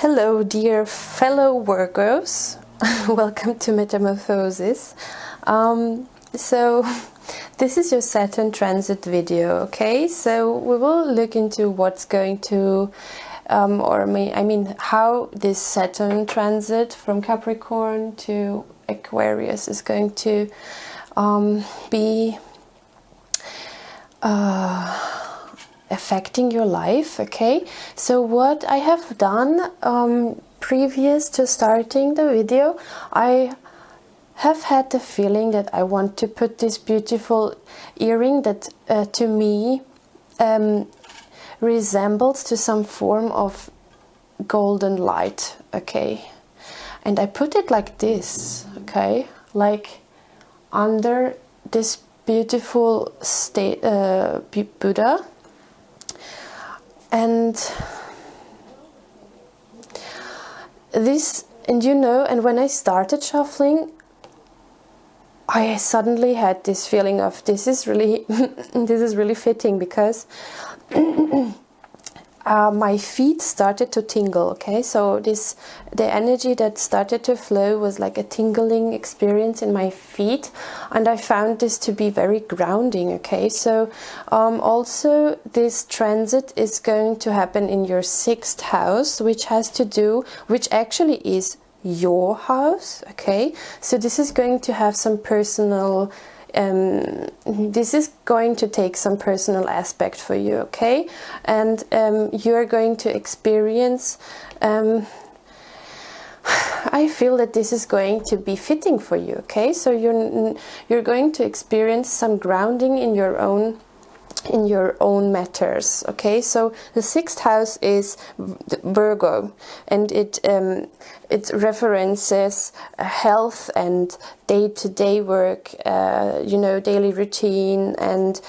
Hello, dear fellow Virgos. Welcome to Metamorphosis. So, this is your Saturn transit video, okay? So, we will look into what's going to, how this Saturn transit from Capricorn to Aquarius is going to be affecting your life, okay? So what I have done previous to starting the video, I have had the feeling that I want to put this beautiful earring that to me resembles to some form of golden light, okay? And I put it like this, okay? Like under this beautiful Buddha. And this, and when I started shuffling, I suddenly had this feeling of this is really fitting, because my feet started to tingle, okay? So the energy that started to flow was like a tingling experience in my feet, and I found this to be very grounding, okay? So also this transit is going to happen in your 6th house, which actually is your house, okay? So this is going to have some personal this is going to take some personal aspect for you, okay? And you're going to experience I feel that this is going to be fitting for you, okay? So you're going to experience some grounding in your own matters, okay? So the 6th house is Virgo, and it references health and day-to-day work, daily routine, and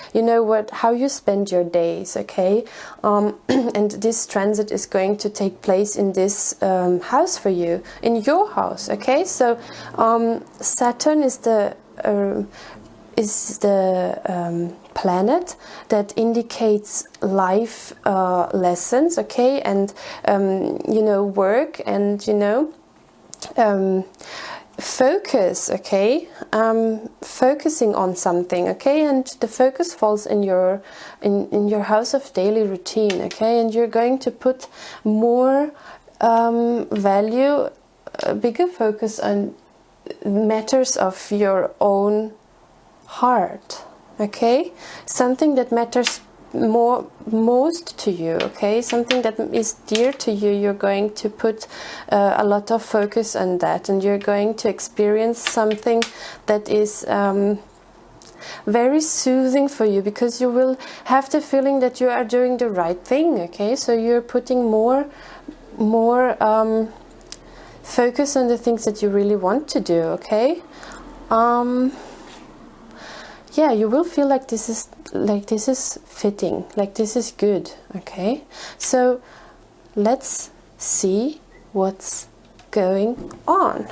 how you spend your days, okay? And this transit is going to take place in this house for you, in your house, okay? So Saturn is the planet that indicates life lessons, okay, and work, and focus, okay, focusing on something, okay, and the focus falls in your house of daily routine, okay, and you're going to put more value, a bigger focus on matters of your own heart, okay, something that matters most to you, okay, something that is dear to you. You're going to put a lot of focus on that, and you're going to experience something that is very soothing for you, because you will have the feeling that you are doing the right thing, okay? So you're putting more focus on the things that you really want to do, okay? Yeah, you will feel like this is fitting, like this is good, okay? So let's see what's going on.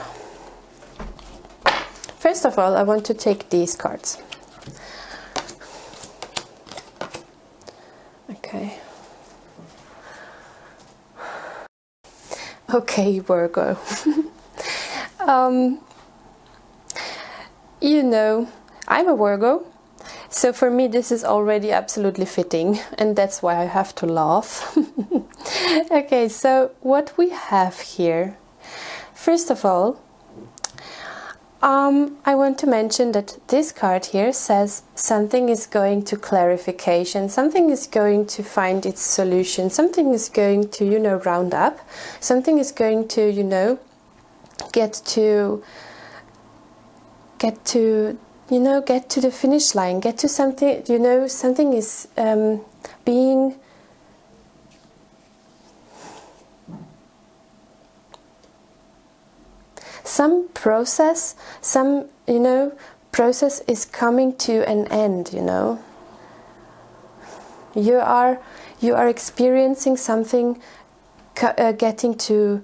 First of all, I want to take these cards. Okay. Okay, Virgo. I'm a Virgo, so for me this is already absolutely fitting, and that's why I have to laugh. Okay, so what we have here, first of all, I want to mention that this card here says something is going to clarification, something is going to find its solution, something is going to, round up, something is going to, get to the finish line, get to something, something is being some process, process is coming to an end, You are experiencing something getting to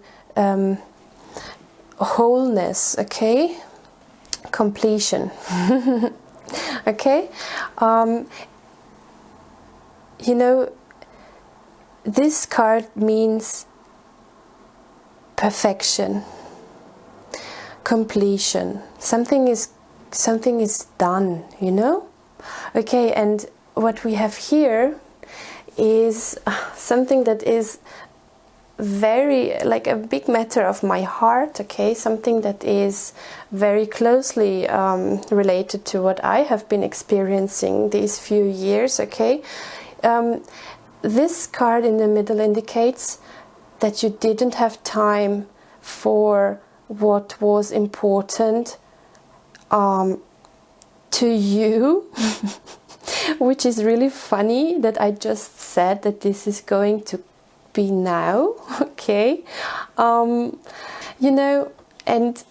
wholeness, okay? Completion. Okay, this card means perfection, completion. Something is done, you know? Okay, and what we have here is something that is very, like, a big matter of my heart, okay? Something that is very closely related to what I have been experiencing these few years, okay? This card in the middle indicates that you didn't have time for what was important to you, which is really funny that I just said that this is going to be now, okay? You know, and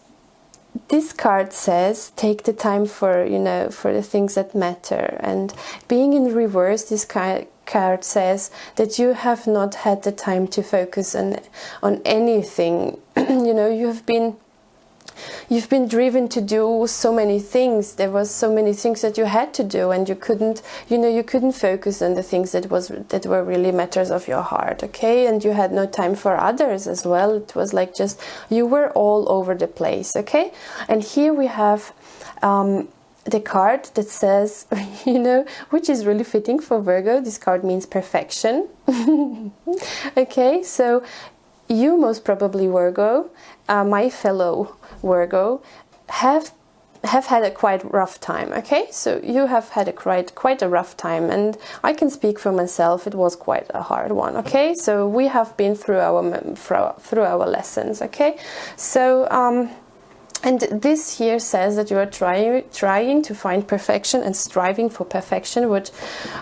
this card says take the time for, you know, for the things that matter. And being in reverse, this card says that you have not had the time to focus on anything. You know, you've been driven to do so many things. There was so many things that you had to do, and you couldn't focus on the things that were really matters of your heart, okay? And you had no time for others as well. It was like just you were all over the place, okay? And here we have the card that says, you know, which is really fitting for Virgo. This card means perfection. Okay, so you most probably, Virgo, my fellow Virgo, have had a quite rough time, okay? So you have had a quite a rough time, and I can speak for myself, it was quite a hard one, okay? So we have been through our lessons, okay? So and this here says that you are trying to find perfection and striving for perfection, which,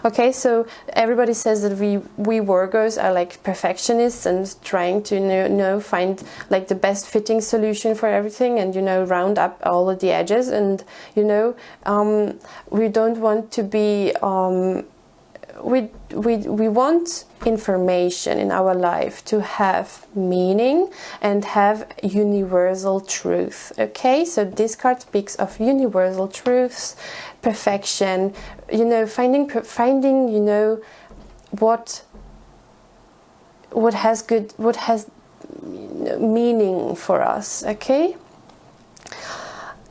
okay, so everybody says that we Virgos are like perfectionists and trying to find like the best fitting solution for everything, and, you know, round up all of the edges, and, you know, we don't want to be we want information in our life to have meaning and have universal truth, okay? So this card speaks of universal truths, perfection, you know, finding you know, what has meaning for us, okay?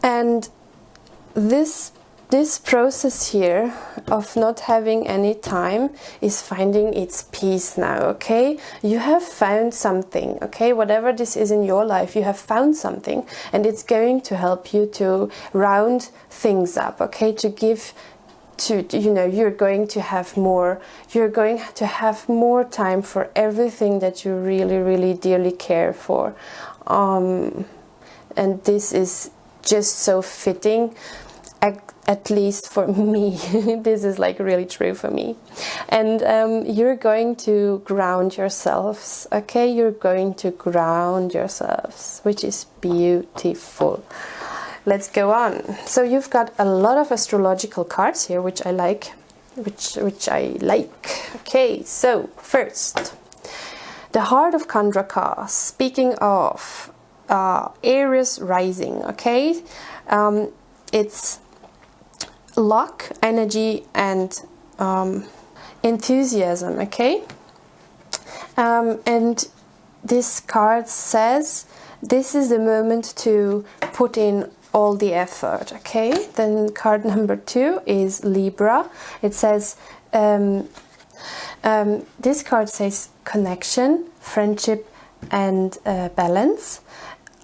And this process here of not having any time is finding its peace now, okay? You have found something, okay? Whatever this is in your life, you have found something, and it's going to help you to round things up, okay? To give to, you know, you're going to have more time for everything that you really, really dearly care for. And this is just so fitting. At least for me, this is like really true for me. And you're going to ground yourselves, okay? You're going to ground yourselves, which is beautiful. Let's go on. So you've got a lot of astrological cards here, which I like, which I like. Okay, so first, the Heart of Chandraka, speaking of Aries rising, okay? It's luck, energy, and enthusiasm, okay? And this card says this is the moment to put in all the effort, okay? Then card number 2 is Libra. It says this card says connection, friendship, and balance.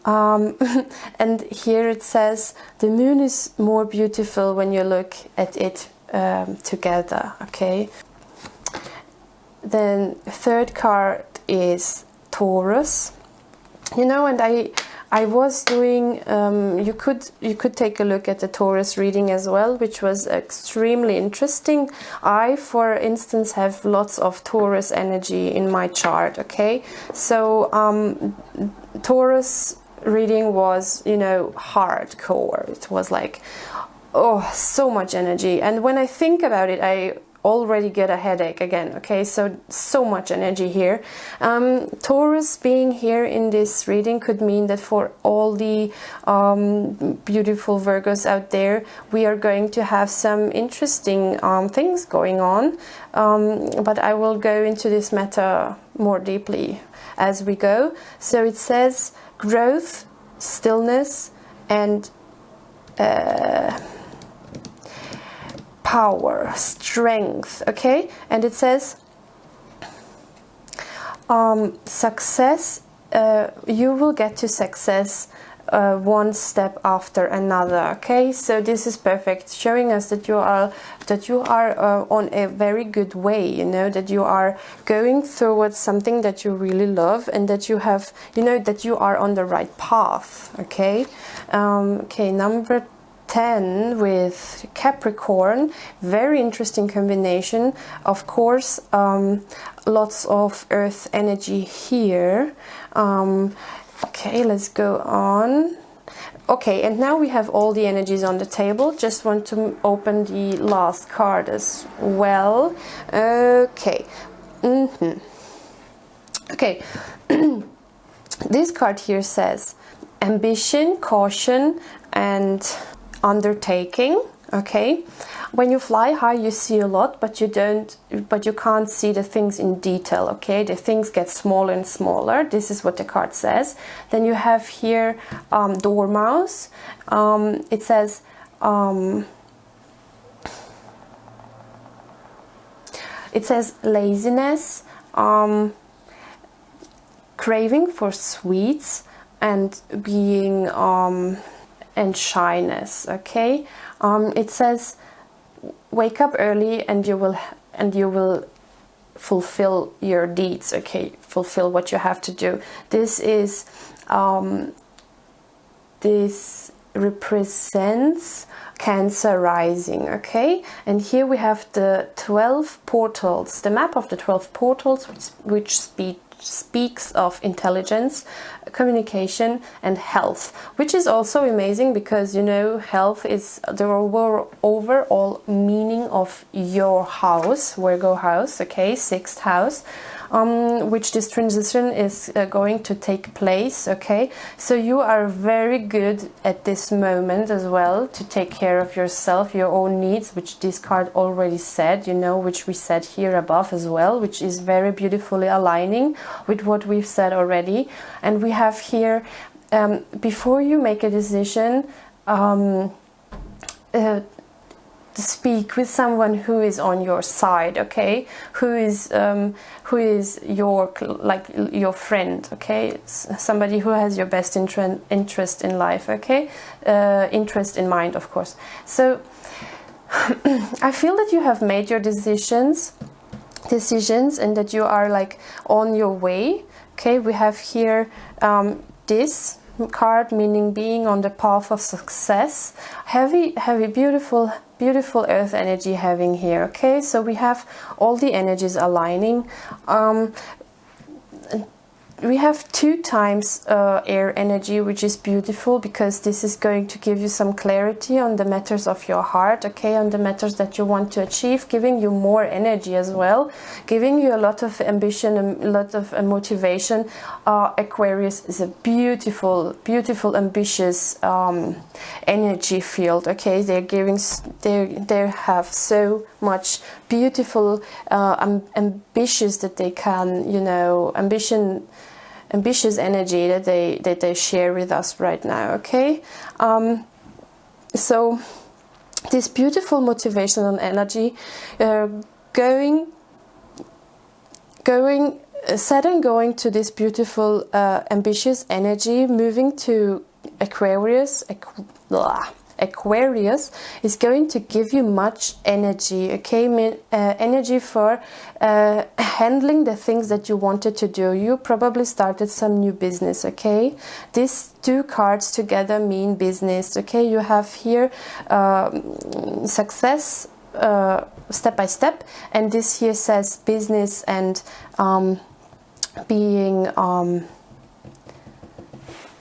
And here it says the moon is more beautiful when you look at it together, okay? Then third card is Taurus. You know, and I was doing you could take a look at the Taurus reading as well, which was extremely interesting. I, for instance, have lots of Taurus energy in my chart, okay? So Taurus reading was, you know, hardcore. It was like, oh, so much energy. And when I think about it, already get a headache again. Okay, so much energy here. Taurus being here in this reading could mean that for all the beautiful Virgos out there, we are going to have some interesting things going on, but I will go into this matter more deeply as we go. So it says growth, stillness, and power, strength. Okay, and it says success. You will get to success one step after another. Okay, so this is perfect, showing us that you are on a very good way, you know, that you are going towards something that you really love, and that you have, you know, that you are on the right path. Okay, okay, number 10 with Capricorn, very interesting combination. Of course, lots of earth energy here. Okay, let's go on. Okay, and now we have all the energies on the table. Just want to open the last card as well. Okay. Okay. This card here says ambition, caution, and undertaking. Okay, when you fly high, you see a lot, but you can't see the things in detail. Okay, the things get smaller and smaller. This is what the card says. Then you have here Dormouse. It says laziness, craving for sweets, and being and shyness. Okay, it says wake up early and you will fulfill your deeds. Okay, fulfill what you have to do. This is this represents Cancer rising. Okay, and here we have the 12 portals, the map of the 12 portals, which speaks of intelligence, communication, and health, which is also amazing because, you know, health is the overall meaning of your house, Virgo house, okay, 6th house, which this transition is going to take place. Okay, so you are very good at this moment as well to take care of yourself, your own needs, which this card already said, you know, which we said here above as well, which is very beautifully aligning with what we've said already. And we have here, before you make a decision, speak with someone who is on your side, okay, who is your, like, your friend, okay, somebody who has your best interest in life, okay, interest in mind, of course. So I feel that you have made your decisions and that you are like on your way. Okay, we have here this card meaning being on the path of success, heavy beautiful earth energy having here. Okay, so we have all the energies aligning. We have 2 times air energy, which is beautiful because this is going to give you some clarity on the matters of your heart, okay, on the matters that you want to achieve, giving you more energy as well, giving you a lot of ambition, a lot of motivation. Aquarius is a beautiful, ambitious energy field, okay. They have so much beautiful ambitious that they can, you know, ambitious energy that they share with us right now. Okay, so this beautiful motivational energy, Saturn going to this beautiful ambitious energy, moving to Aquarius. Aquarius is going to give you much energy, okay, energy for handling the things that you wanted to do. You probably started some new business, okay. These 2 cards together mean business, okay. You have here success step by step, and this here says business and being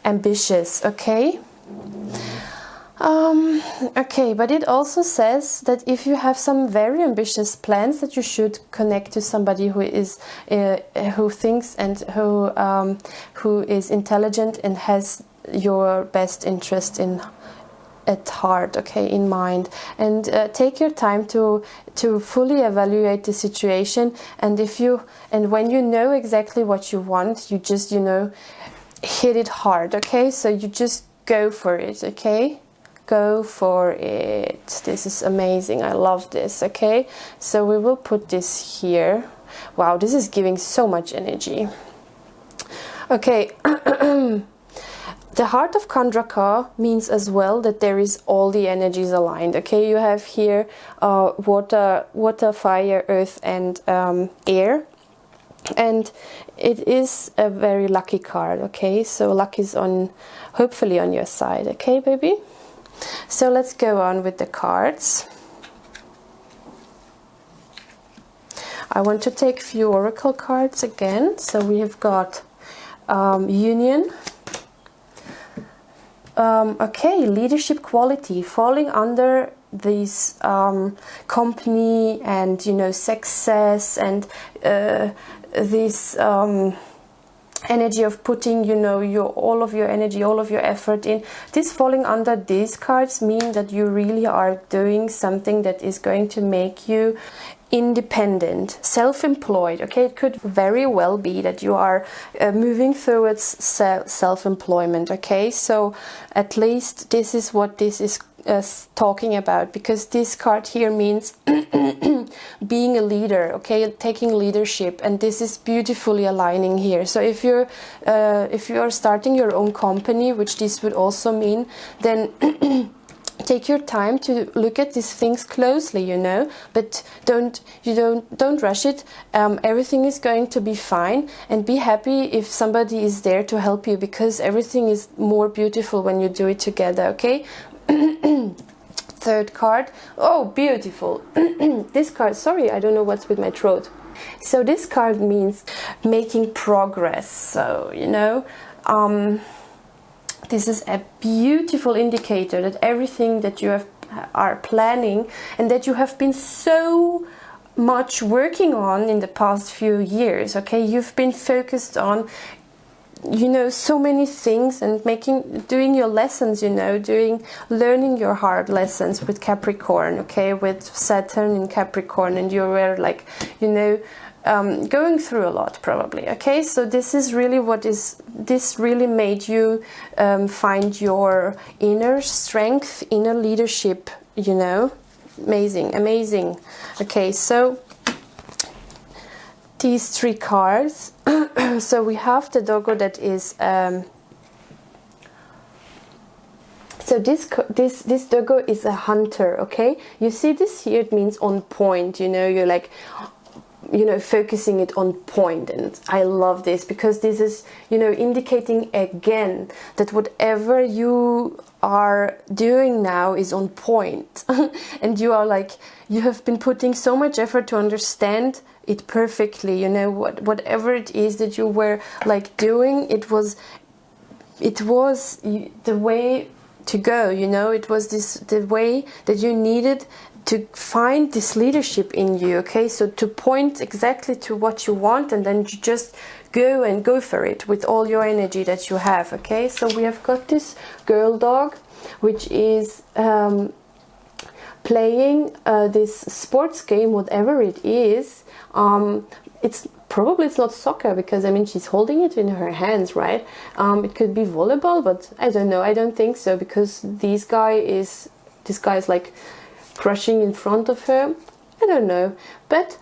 ambitious, okay. Okay, but it also says that if you have some very ambitious plans, that you should connect to somebody who is who thinks and who is intelligent and has your best interest at heart, okay, in mind. And take your time to fully evaluate the situation. And when you know exactly what you want, you just, you know, hit it hard, okay? So you just go for it, okay? Go for it. This is amazing. I love this, okay? So we will put this here. Wow, this is giving so much energy. Okay. The heart of Chandraka means as well that there is all the energies aligned, okay? You have here water, fire, earth, and air. And it is a very lucky card, okay? So luck is hopefully on your side, okay, baby? So let's go on with the cards. I want to take a few oracle cards again. So we have got union. Okay, leadership quality, falling under these company and, you know, success and this energy of putting, you know, all of your energy, all of your effort in. This falling under these cards mean that you really are doing something that is going to make you independent, self-employed, okay? It could very well be that you are moving towards self-employment, okay? So at least this is what this is talking about, because this card here means being a leader, okay, taking leadership, and this is beautifully aligning here. So if you are starting your own company, which this would also mean, then take your time to look at these things closely, you know, but don't rush it. Everything is going to be fine, and be happy if somebody is there to help you, because everything is more beautiful when you do it together, okay? Third card. Oh, beautiful. This card, sorry, I don't know what's with my throat. So this card means making progress. So, you know, this is a beautiful indicator that everything that you are planning and that you have been so much working on in the past few years, okay, you've been focused on, you know, so many things, and doing your lessons, you know, learning your hard lessons with Capricorn, okay, with Saturn in Capricorn, and you were like, you know, going through a lot probably, okay? So this is really this really made you find your inner strength, inner leadership, you know. Amazing. Okay, so these three cards. So we have the doggo that is so this doggo is a hunter, okay? You see this here, it means on point, you know, you're like, you know, focusing it on point. And I love this, because this is, you know, indicating again that whatever you are doing now is on point. And you are like, you have been putting so much effort to understand it perfectly, you know, whatever it is that you were like doing, it was the way to go, you know, it was the way that you needed to find this leadership in you, okay? So to point exactly to what you want, and then you just go for it with all your energy that you have, okay? So we have got this girl dog, which is playing this sports game, whatever it is. It's not soccer, because I mean she's holding it in her hands, right? It could be volleyball, but I don't know. I don't think so, because this guy is like crushing in front of her. I don't know, but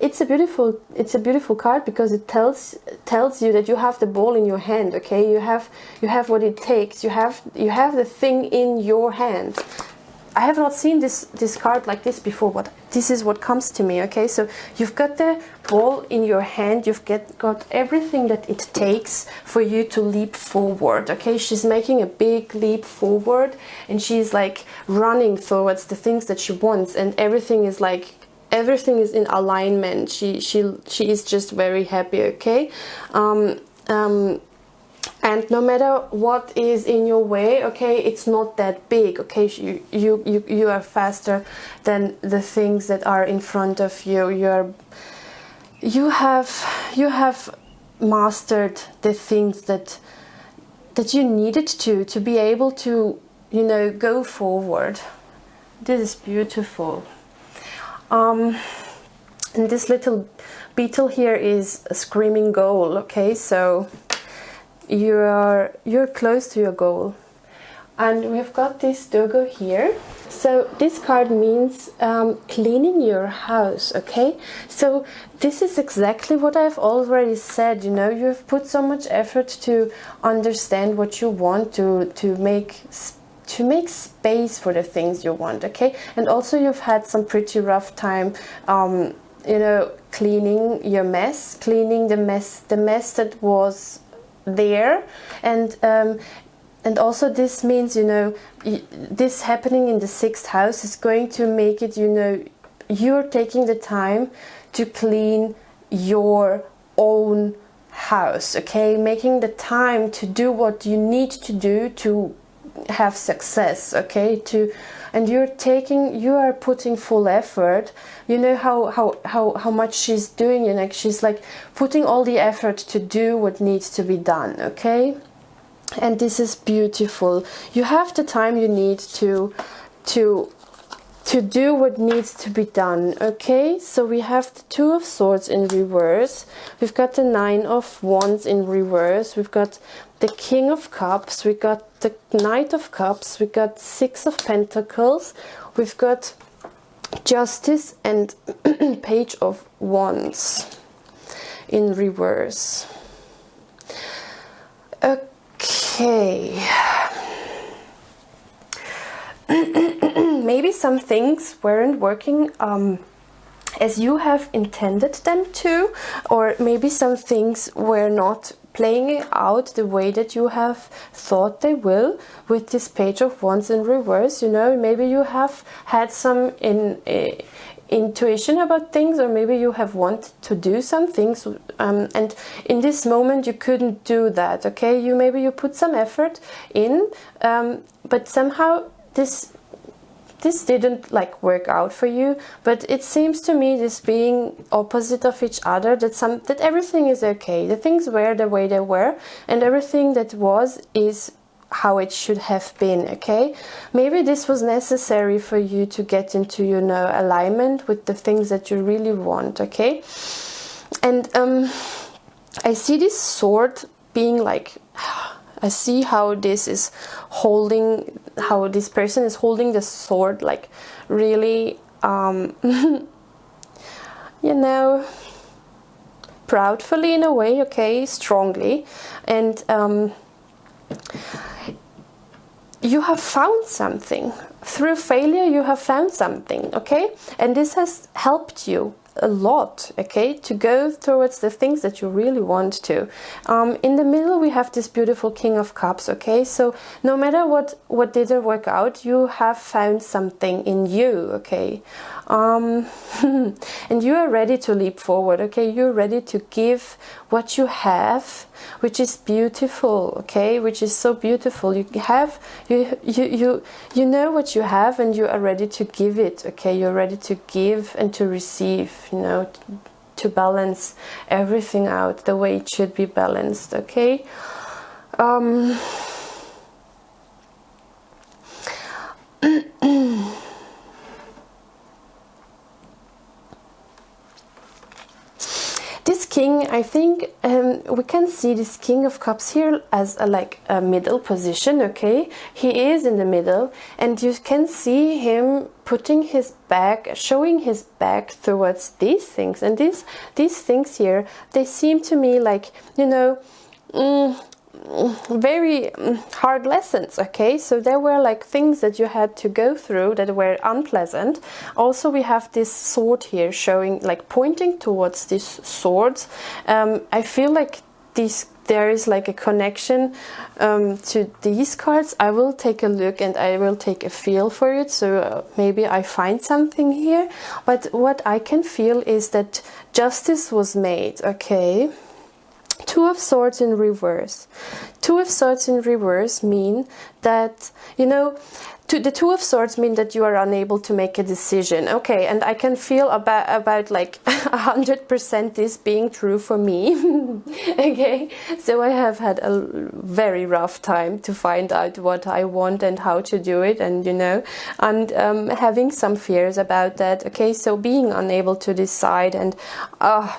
it's a beautiful card, because it tells you that you have the ball in your hand, okay? You have what it takes. You have the thing in your hands. I have not seen this card like this before, but this is what comes to me, okay? So you've got the ball in your hand, you've got everything that it takes for you to leap forward, okay? She's making a big leap forward, and she's like running towards the things that she wants, and everything is in alignment. She is just very happy, okay? And no matter what is in your way, okay, it's not that big, okay, you are faster than the things that are in front of you. You have mastered the things that you needed to be able to, you know, go forward. This is beautiful. And this little beetle here is a screaming goal, okay, so you're close to your goal. And we've got this dogo here. So this card means cleaning your house, okay? So this is exactly what I've already said, you know, you've put so much effort to understand what you want, to make space for the things you want, okay? And also you've had some pretty rough time, you know, cleaning your mess, cleaning the mess that was there. And also this means, you know, this happening in the 6th house is going to make it, you know, you're taking the time to clean your own house, okay? Making the time to do what you need to do to have success, okay? And you are putting full effort. You know how much she's doing, you know, she's like putting all the effort to do what needs to be done, okay? And this is beautiful. You have the time you need to do what needs to be done, okay? So we have the 2 of Swords in reverse. We've got the 9 of Wands in reverse. We've got the King of Cups. We've got the Knight of Cups. We've got 6 of Pentacles. We've got Justice and Page of Wands in reverse. Okay. Maybe some things weren't working as you have intended them to, or maybe some things were not playing out the way that you have thought they will with this Page of Wands in reverse. You know, maybe you have had some intuition about things, or maybe you have wanted to do some things, and in this moment you couldn't do that, okay? Maybe you put some effort in, but somehow this didn't like work out for you. But it seems to me, this being opposite of each other, that everything is okay. The things were the way they were, and everything that was is how it should have been, okay? Maybe this was necessary for you to get into, you know, alignment with the things that you really want, okay? And I see this sword being like, I see how this is holding, how this person is holding the sword like really, you know, proudly in a way, okay, strongly. And you have found something. Through failure you have found something, okay? And this has helped you a lot, okay, to go towards the things that you really want to. In the middle we have this beautiful King of Cups, okay? So no matter what didn't work out, you have found something in you, okay? And you are ready to leap forward, okay? You're ready to give what you have, which is beautiful, okay? Which is so beautiful. You know what you have, and you are ready to give it, okay? You're ready to give and to receive, you know, to balance everything out the way it should be balanced, okay? This king, I think we can see this King of Cups here as a middle position, okay? He is in the middle, and you can see him putting his back, showing his back towards these things. And these things here, they seem to me like, you know, very hard lessons, okay? So there were like things that you had to go through that were unpleasant. Also we have this sword here showing, like pointing towards these swords. I feel like there is like a connection to these cards. I will take a look and I will take a feel for it, so maybe I find something here. But what I can feel is that justice was made, okay? Two of Swords in reverse. Two of Swords in reverse mean that, you know, the Two of Swords mean that you are unable to make a decision. Okay, and I can feel about like 100% this being true for me. Okay, so I have had a very rough time to find out what I want and how to do it, and you know, and having some fears about that. Okay, so being unable to decide, and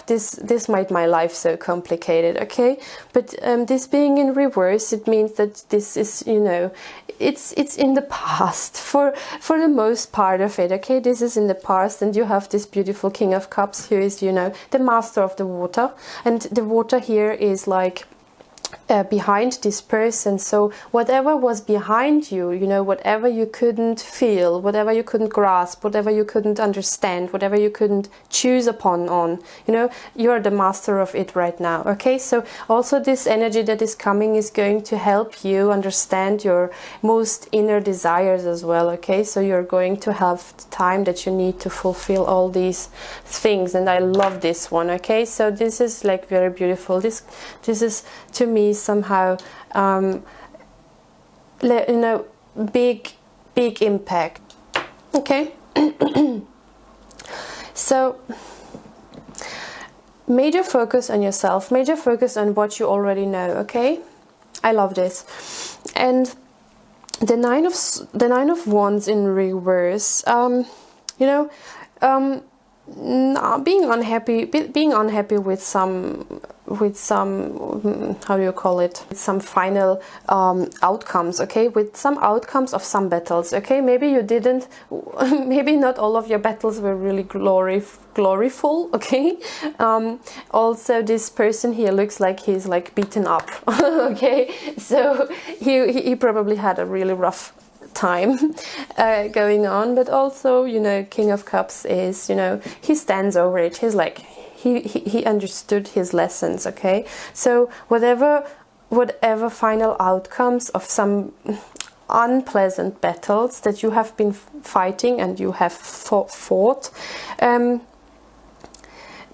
this made my life so complicated. Okay, but this being in reverse, it means that this is, you know, it's in the past for the most part of it. Okay, this is in the past, and you have this beautiful King of Cups who is, you know, the master of the water, and the water here is like behind this person. So whatever was behind you, you know, whatever you couldn't feel, whatever you couldn't grasp, whatever you couldn't understand, whatever you couldn't choose upon, you know, you're the master of it right now. Okay, so also this energy that is coming is going to help you understand your most inner desires as well. Okay, so you're going to have the time that you need to fulfill all these things, and I love this one. Okay, so this is like very beautiful. This is to me somehow you know, big impact. Okay. So major focus on yourself, major focus on what you already know. Okay, I love this. And the nine of wands in reverse, you know, being unhappy with some how do you call it, some final outcomes. Okay, with some outcomes of some battles. Okay, maybe you didn't, maybe not all of your battles were really gloriful. Okay, also this person here looks like he's like beaten up. Okay, so he probably had a really rough time going on, but also, you know, King of Cups is, you know, he stands over it. He's like, he understood his lessons. Okay, so whatever final outcomes of some unpleasant battles that you have been fighting and you have fought,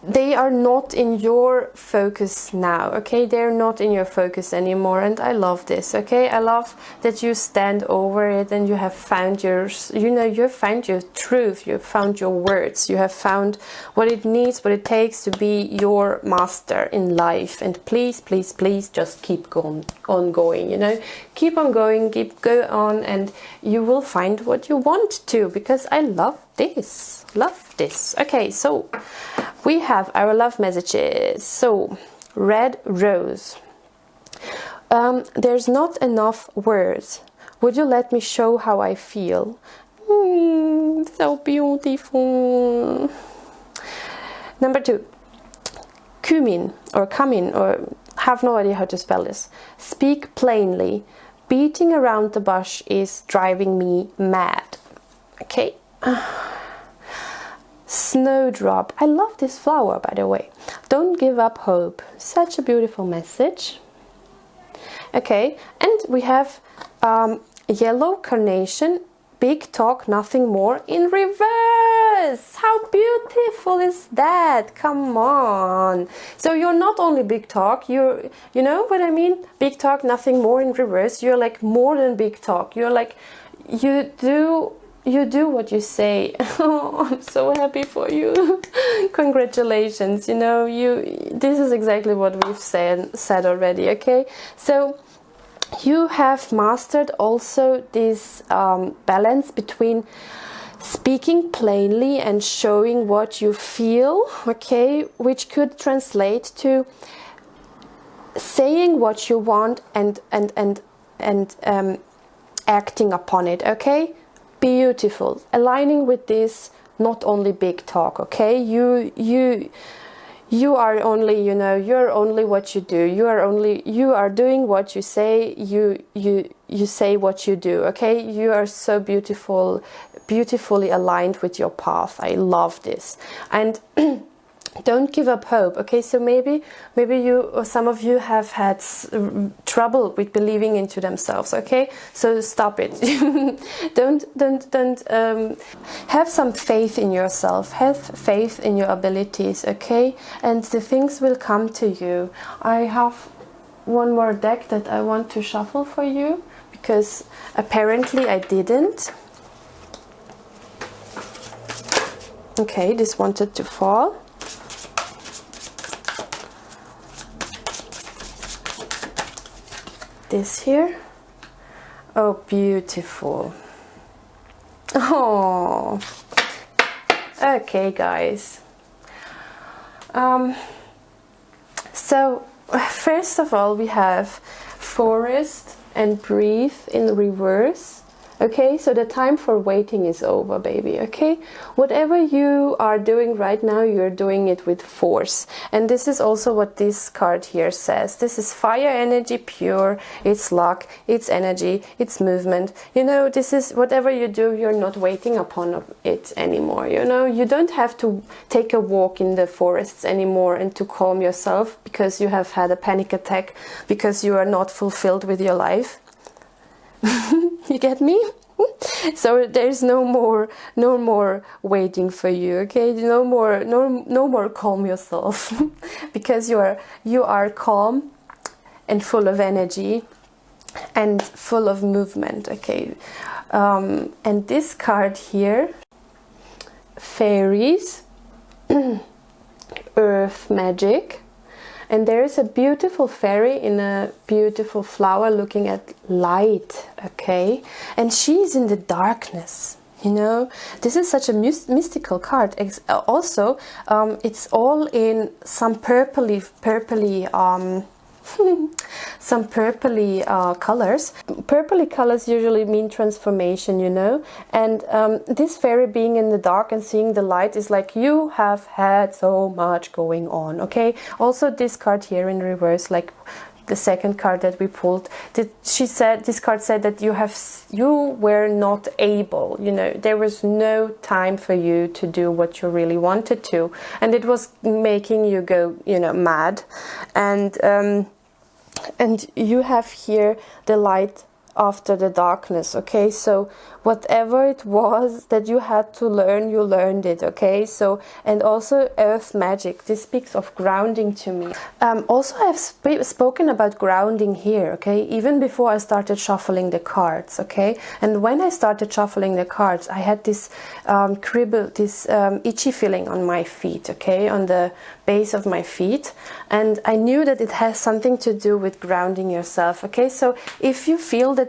they are not in your focus now. Okay, they're not in your focus anymore, and I love this. Okay, I love that you stand over it and you have found your, you know, you have found your truth, you have found your words, you have found what it needs, what it takes to be your master in life. And please just keep going, you know, keep on going, go on, and you will find what you want to, because I love this. Okay, so we have our love messages. So red rose, there's not enough words, would you let me show how I feel? So beautiful. Number 2, cumin, or have no idea how to spell this. Speak plainly, beating around the bush is driving me mad. Okay. Snowdrop, I love this flower, by the way. Don't give up hope. Such a beautiful message. Okay, and we have yellow carnation, big talk, nothing more, in reverse. How beautiful is that? Come on. So you're not only big talk, you know what I mean? Big talk, nothing more, in reverse. You're like more than big talk. You're like, you do what you say. Oh, I'm so happy for you. Congratulations. You know, this is exactly what we've said already. Okay, so you have mastered also this balance between speaking plainly and showing what you feel. Okay, which could translate to saying what you want and acting upon it. Okay, beautiful. Aligning with this, not only big talk. Okay, you are only, you know, you're only what you do. You are doing what you say. You say what you do. Okay, you are so beautifully aligned with your path. I love this. And don't give up hope. Okay, so maybe you, or some of you, have had trouble with believing into themselves. Okay, so stop it. don't have some faith in yourself, have faith in your abilities. Okay, and the things will come to you. I have one more deck that I want to shuffle for you, because apparently I didn't. Okay, this wanted to fall. This here. Oh, beautiful. Oh, okay, guys. So first of all, we have forest and breathe in reverse. Okay, so the time for waiting is over, baby. Okay, whatever you are doing right now, you're doing it with force. And this is also what this card here says. This is fire energy, pure. It's luck, it's energy, it's movement. You know, this is whatever you do, you're not waiting upon it anymore. You know, you don't have to take a walk in the forests anymore and to calm yourself because you have had a panic attack, because you are not fulfilled with your life. You get me? So there's no more waiting for you. Okay, no more calm yourself, because you are calm and full of energy and full of movement. Okay, and this card here, fairies, earth magic. And there is a beautiful fairy in a beautiful flower looking at light, okay? And she's in the darkness, you know? This is such a mystical card. Also, it's all in some purpley some purpley colors. Purpley colors usually mean transformation, you know, and this fairy being in the dark and seeing the light is like, you have had so much going on. Okay, also this card here in reverse, like the second card that we pulled, this card said that you were not able, you know, there was no time for you to do what you really wanted to, and it was making you go, you know, mad. And you have here the light after the darkness. Okay, so whatever it was that you had to learn, you learned it. Okay, so, and also earth magic, this speaks of grounding to me. Also I've spoken about grounding here, okay, even before I started shuffling the cards. Okay, and when I started shuffling the cards, I had this itchy feeling on my feet, okay, on the base of my feet, and I knew that it has something to do with grounding yourself. Okay, so if you feel that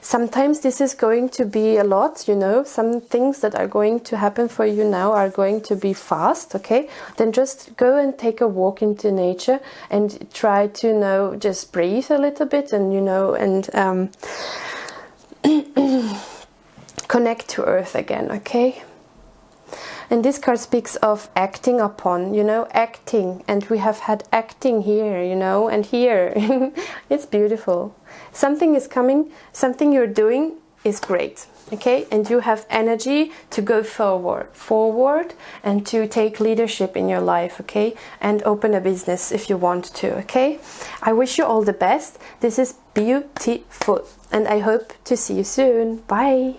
sometimes this is going to be a lot, you know, some things that are going to happen for you now are going to be fast, okay, then just go and take a walk into nature and try to, you know, just breathe a little bit, and, you know, and connect to earth again. Okay. And this card speaks of acting upon, you know, acting. And we have had acting here, you know, and here. It's beautiful. Something is coming, something you're doing is great, okay? And you have energy to go forward and to take leadership in your life, okay? And open a business if you want to, okay? I wish you all the best. This is beautiful. And I hope to see you soon. Bye.